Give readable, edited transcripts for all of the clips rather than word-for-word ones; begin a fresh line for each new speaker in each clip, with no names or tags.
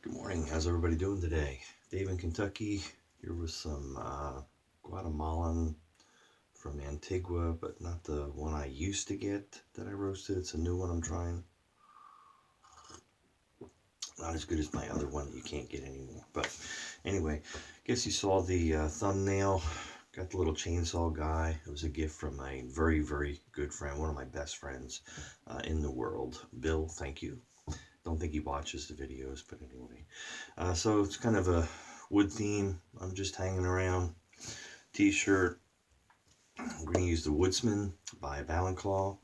Good morning. How's everybody doing today? Dave in Kentucky here with some Guatemalan from Antigua, but not the one I used to get that I roasted. It's a new one I'm trying. Not as good as my other one that you can't get anymore. But anyway, guess you saw the thumbnail. Got the little chainsaw guy. It was a gift from a very, very good friend, one of my best friends in the world. Bill, thank you. Don't think he watches the videos, but anyway. So it's kind of a wood theme. I'm just hanging around. T-shirt. We're going to use the Woodsman by Ballenclaugh.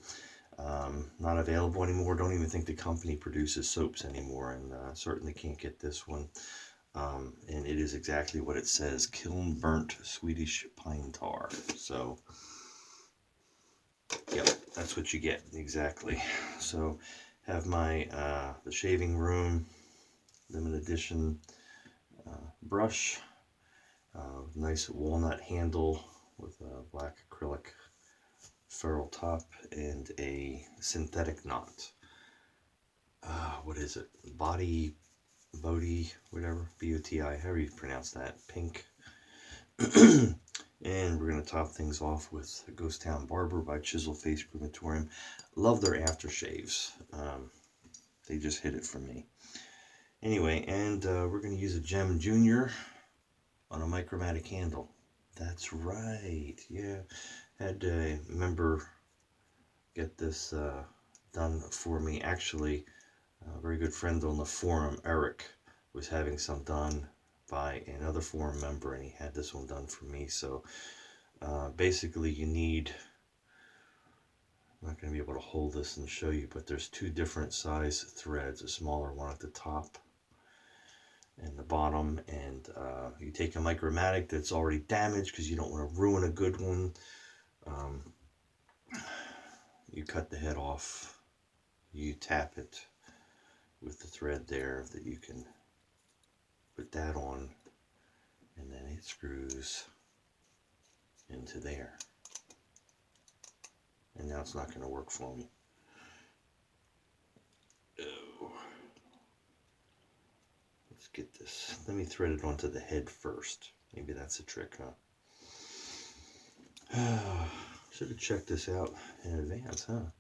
Not available anymore. Don't even think the company produces soaps anymore, and certainly can't get this one. And it is exactly what it says: kiln burnt Swedish pine tar. So, yep, that's what you get exactly. So, have my the shaving room limited edition brush, nice walnut handle with a black acrylic ferrule top and a synthetic knot. What is it? Boti, whatever, B-O-T-I, however you pronounce that, pink. And we're going to top things off with Ghost Town Barber by Chiseled Face Groomatorium. Love their aftershaves. They just hit it for me. Anyway, and we're going to use a Gem Junior on a Micromatic handle. That's right. Yeah, had a member get this done for me. Actually, a very good friend on the forum, Eric, was having some done by another forum member, and he had this one done for me. So basically you need, I'm not going to be able to hold this and show you, but there's two different size threads, a smaller one at the top and the bottom, and you take a Micromatic that's already damaged because you don't want to ruin a good one. You cut the head off, you tap it with the thread there that you can put that on, and then it screws into there. And now it's not going to work for me. Oh. Let's get this. Let me thread it onto the head first. Maybe that's a trick, huh? Should have checked this out in advance, huh?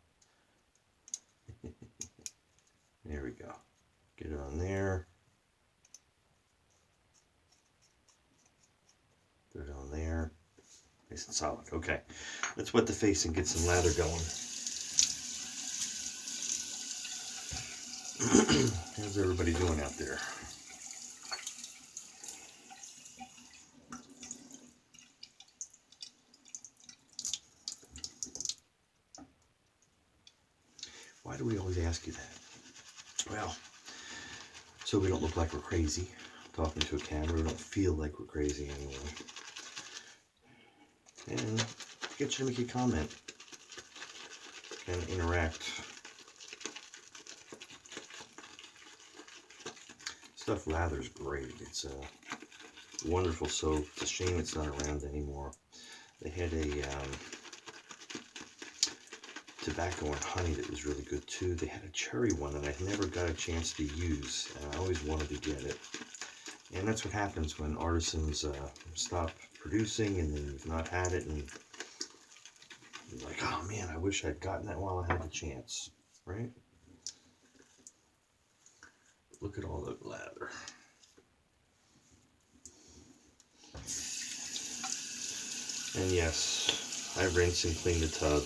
There we go. Get it on there. Throw it on there. Nice and solid. Okay. Let's wet the face and get some lather going. How's everybody doing out there? Why do we always ask you that? Well, so we don't look like we're crazy talking to a camera. We don't feel like we're crazy anymore. And get you to make a comment and interact. Stuff Lather's great. It's a wonderful soap. It's a shame it's not around anymore. They had a tobacco and honey that was really good too. They had a cherry one that I never got a chance to use, and I always wanted to get it. And that's what happens when artisans stop producing, and then you've not had it, and you're like, oh man, I wish I'd gotten that while I had the chance, right? Look at all the lather. And yes, I rinse and clean the tub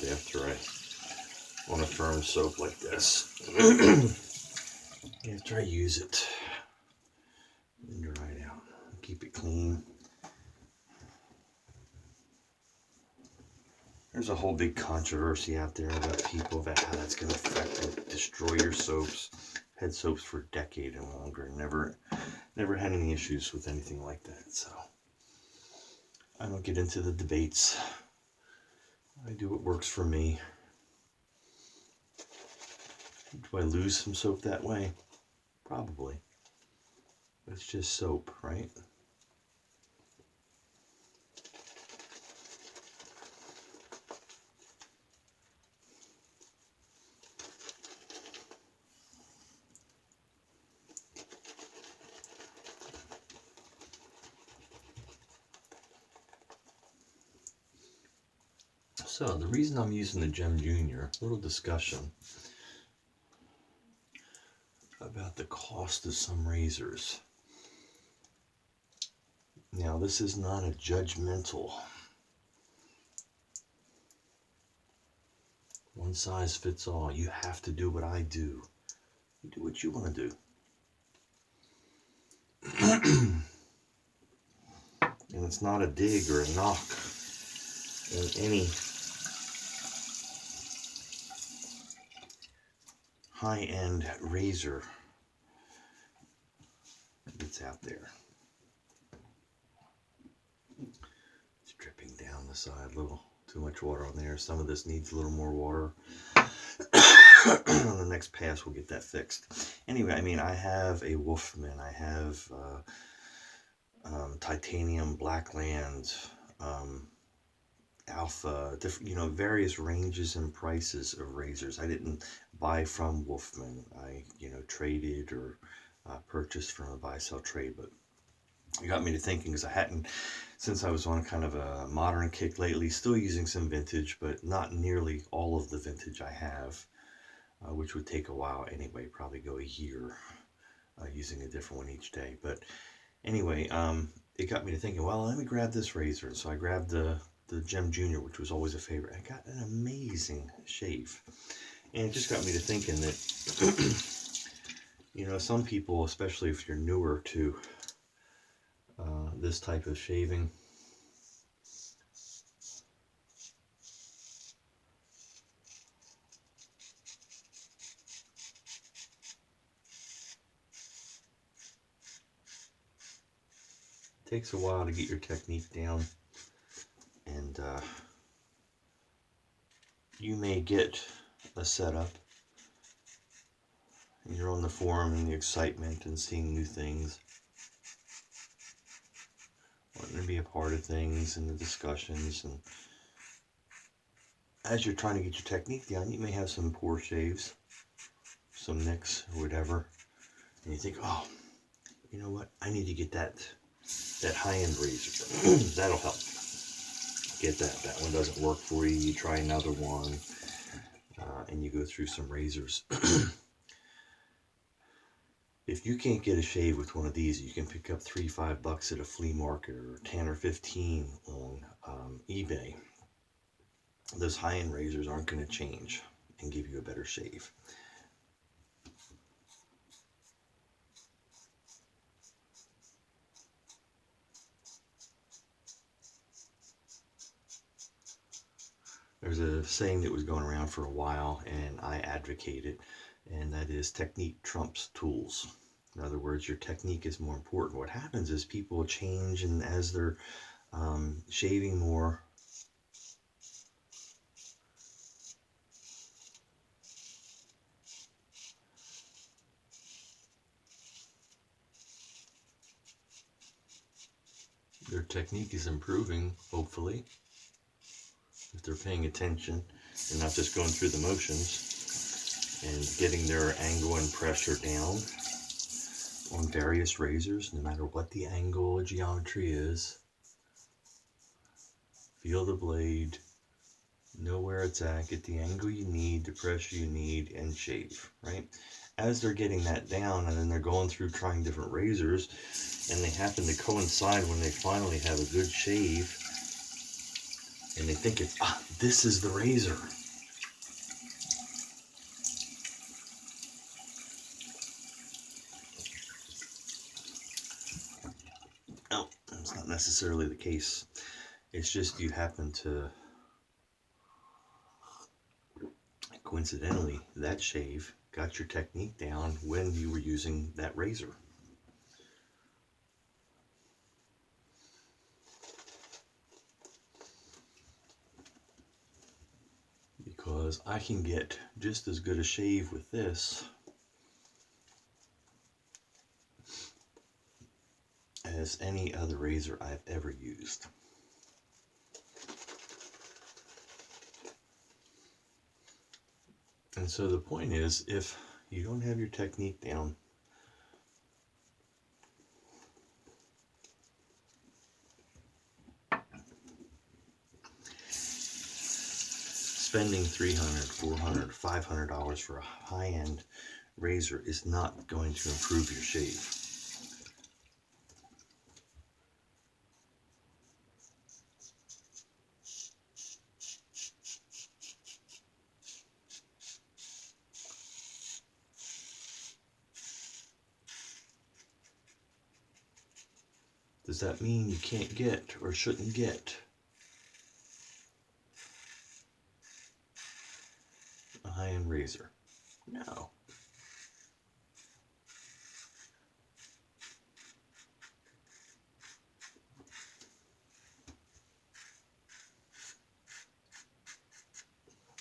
on a firm soap like this. After I use it, and dry it out. Keep it clean. There's a whole big controversy out there about people about how that's going to affect and destroy your soaps. Had soaps for a decade and longer. Never had any issues with anything like that. So I don't get into the debates. I do what works for me. Do I lose some soap that way? Probably. But it's just soap, right? So the reason I'm using the Gem Junior, little discussion about the cost of some razors. Now this is not a judgmental, one size fits all. You have to do what I do. You do what you want to do. And it's not a dig or a knock on any high-end razor that's out there. It's dripping down the side a little. Too much water on there. Some of this needs a little more water. On the next pass, we'll get that fixed. Anyway, I mean, I have a Wolfman. I have titanium, Blackland, Alpha, different, you know, various ranges and prices of razors. I didn't buy from Wolfman. I, you know, traded or purchased from a buy-sell trade, but it got me to thinking, because I hadn't, since I was on kind of a modern kick lately, still using some vintage, but not nearly all of the vintage I have, which would take a while anyway, probably go a year using a different one each day. But anyway, it got me to thinking, well, let me grab this razor. And so I grabbed the Gem Junior, which was always a favorite. I got an amazing shave. And it just got me to thinking that, you know, some people, especially if you're newer to this type of shaving, it takes a while to get your technique down, and you may get a setup and you're on the forum and the excitement and seeing new things, wanting to be a part of things and the discussions, and as you're trying to get your technique down, you may have some poor shaves, some nicks or whatever, and you think, oh, you know what, I need to get that high-end razor. That'll help. Get that one doesn't work for you, you try another one, and you go through some razors. If you can't get a shave with one of these, you can pick up $3-5 at a flea market, or 10 or 15 on eBay. Those high-end razors aren't going to change and give you a better shave. There's a saying that was going around for a while, and I advocate it, and that is technique trumps tools. In other words, your technique is more important. What happens is people change, and as they're shaving more, their technique is improving, hopefully, if they're paying attention and not just going through the motions, and getting their angle and pressure down on various razors, no matter what the angle or geometry is. Feel the blade, know where it's at, get the angle you need, the pressure you need, and shave, right? As they're getting that down, and then they're going through trying different razors, and they happen to coincide when they finally have a good shave, and they think it's, this is the razor. No, that's not necessarily the case. It's just you happen to, coincidentally, that shave got your technique down when you were using that razor. Because I can get just as good a shave with this as any other razor I've ever used. And so the point is, if you don't have your technique down, spending $300, $400, $500 for a high-end razor is not going to improve your shave. Does that mean you can't get or shouldn't get a high-end razor? No.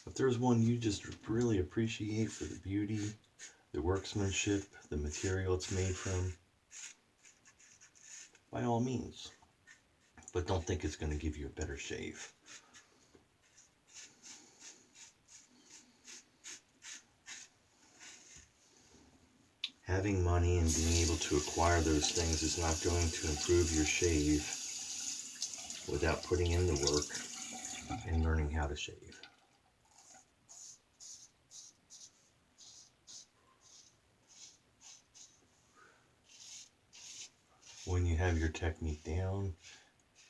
If there's one you just really appreciate for the beauty, the workmanship, the material it's made from, by all means. But don't think it's going to give you a better shave. Having money and being able to acquire those things is not going to improve your shave without putting in the work and learning how to shave. When you have your technique down,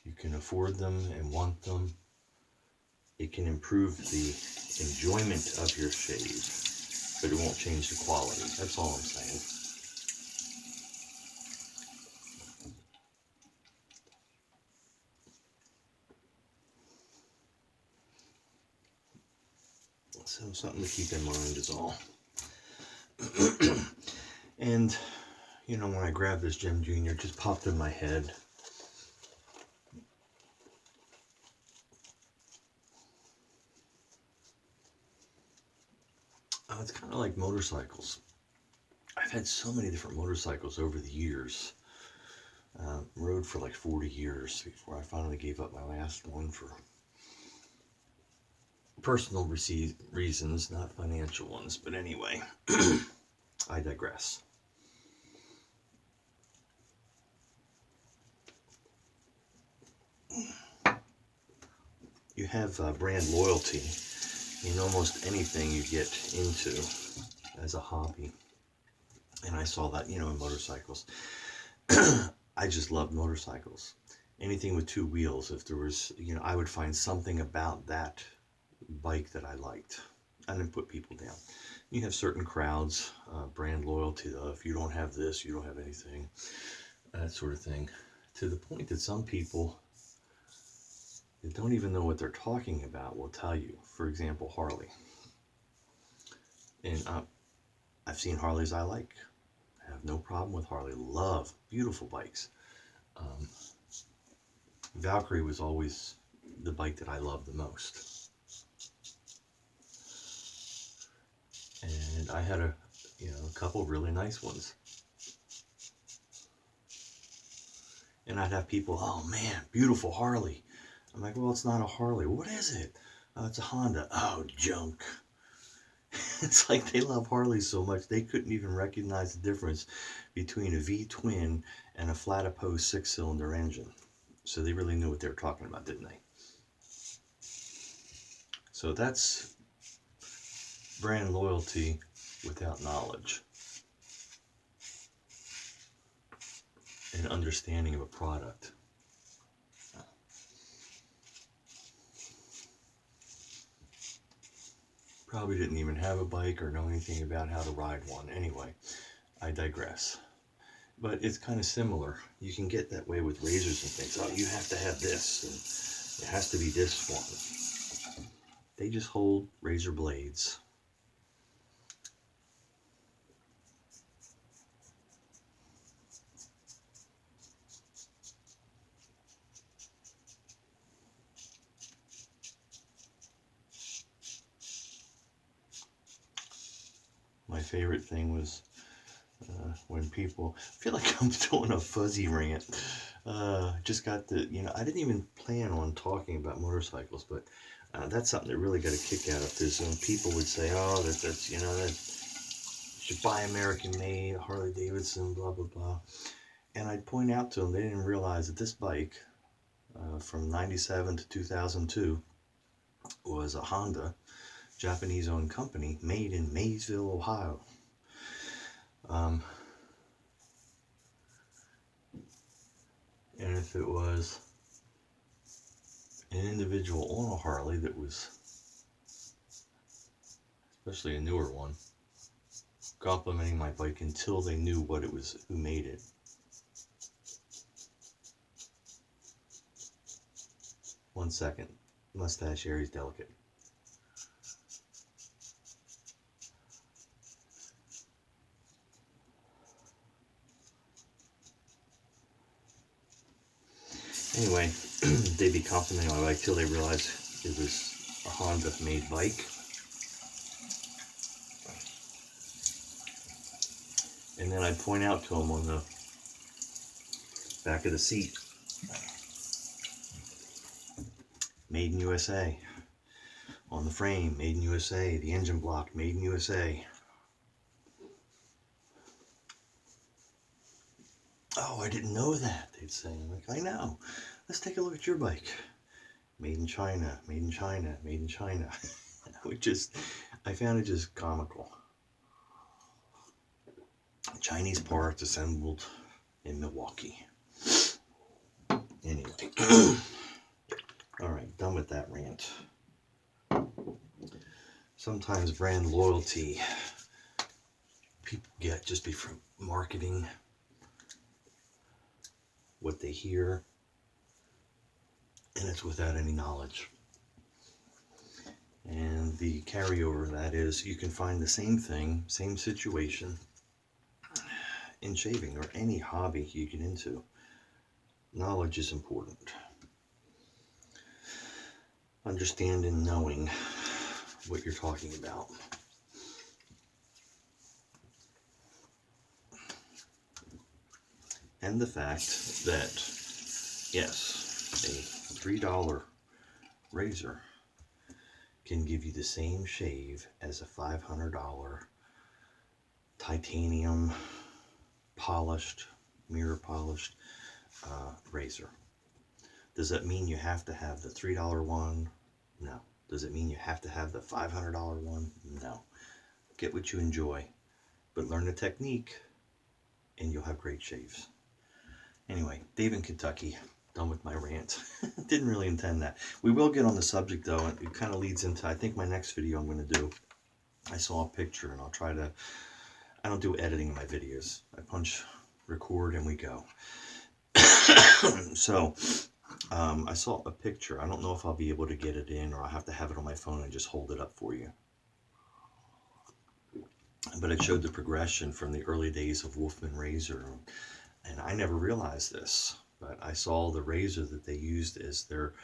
you can afford them and want them. It can improve the enjoyment of your shave, but it won't change the quality. That's all I'm saying. So something to keep in mind is all. And, you know, when I grabbed this Gem Junior, it just popped in my head. It's kind of like motorcycles. I've had so many different motorcycles over the years. Rode for like 40 years before I finally gave up my last one for personal reasons, not financial ones. But anyway, I digress. You have brand loyalty in almost anything you get into as a hobby. And I saw that, you know, in motorcycles. I just love motorcycles. Anything with two wheels, if there was, you know, I would find something about that bike that I liked. I didn't put people down. You have certain crowds, brand loyalty, though. If you don't have this, you don't have anything. That sort of thing. To the point that some people that don't even know what they're talking about will tell you. For example, Harley. And I've seen Harleys I like. I have no problem with Harley. Love beautiful bikes. Valkyrie was always the bike that I loved the most. And I had a couple really nice ones. And I'd have people, oh man, beautiful Harley. I'm like, well, it's not a Harley. What is it? Oh, it's a Honda. Oh, junk. It's like they love Harley so much they couldn't even recognize the difference between a V-twin and a flat opposed 6-cylinder engine. So they really knew what they were talking about, didn't they? So that's brand loyalty without knowledge and understanding of a product. Probably didn't even have a bike or know anything about how to ride one. Anyway, I digress. But it's kind of similar. You can get that way with razors and things. Oh, you have to have this, and it has to be this one. They just hold razor blades. My favorite thing was when people, I feel like I'm doing a fuzzy rant. Just got the, I didn't even plan on talking about motorcycles, but that's something that really got a kick out of this. When people would say, oh, that's that you should buy American made, Harley Davidson, blah, blah, blah. And I'd point out to them, they didn't realize that this bike from 97 to 2002 was a Honda, Japanese-owned company, made in Maysville, Ohio. And if it was an individual on a Harley that was, especially a newer one, complimenting my bike until they knew what it was, who made it. One second. Mustache Aries Delicate. Anyway, they'd be complimenting my bike till they realized it was a Honda made bike. And then I'd point out to them on the back of the seat, made in USA. On the frame, made in USA. The engine block, made in USA. Oh, I didn't know that, they'd say. I'm like, I know. Let's take a look at your bike. Made in China, made in China, made in China. I found it just comical. Chinese parts assembled in Milwaukee. Anyway. Alright, done with that rant. Sometimes brand loyalty people get just from marketing, what they hear, and it's without any knowledge. And the carryover of that is you can find the same thing, same situation in shaving or any hobby you get into. Knowledge is important. Understanding, knowing what you're talking about. And the fact that, yes, a $3 razor can give you the same shave as a $500 titanium polished, mirror polished razor. Does that mean you have to have the $3 one? No. Does it mean you have to have the $500 one? No. Get what you enjoy, but learn the technique and you'll have great shaves. Anyway, Dave in Kentucky, done with my rant. Didn't really intend that. We will get on the subject though, and it kind of leads into, I think, my next video I'm going to do. I saw a picture and I'll try to, I don't do editing in my videos. I punch record and we go. So, I saw a picture. I don't know if I'll be able to get it in or I'll have to have it on my phone and just hold it up for you. But it showed the progression from the early days of Wolfman razor. And I never realized this, but I saw the razor that they used as their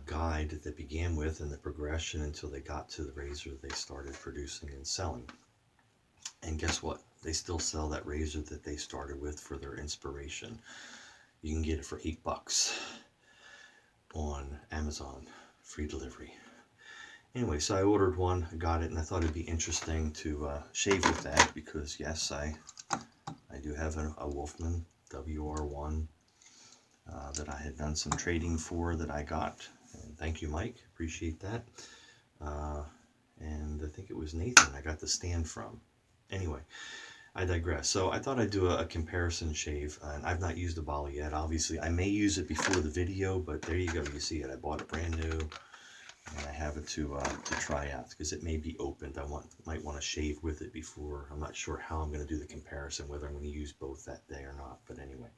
guide that they began with and the progression until they got to the razor they started producing and selling. And guess what? They still sell that razor that they started with for their inspiration. You can get it for $8 on Amazon, free delivery. Anyway, so I ordered one, got it, and I thought it'd be interesting to shave with that because, yes, I do have a Wolfman WR1 that I had done some trading for that I got. And thank you, Mike. Appreciate that. And I think it was Nathan I got the stand from. Anyway, I digress. So I thought I'd do a comparison shave, and I've not used the Bali yet. Obviously, I may use it before the video, but there you go. You see it. I bought it brand new, and I have it to try out because it may be opened. Might want to shave with it before. I'm not sure how I'm going to do the comparison, whether I'm going to use both that day or not. But anyway,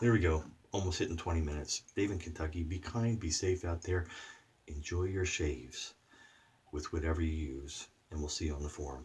there we go. Almost hitting 20 minutes. Dave in Kentucky. Be kind, be safe out there. Enjoy your shaves with whatever you use, and we'll see you on the forum.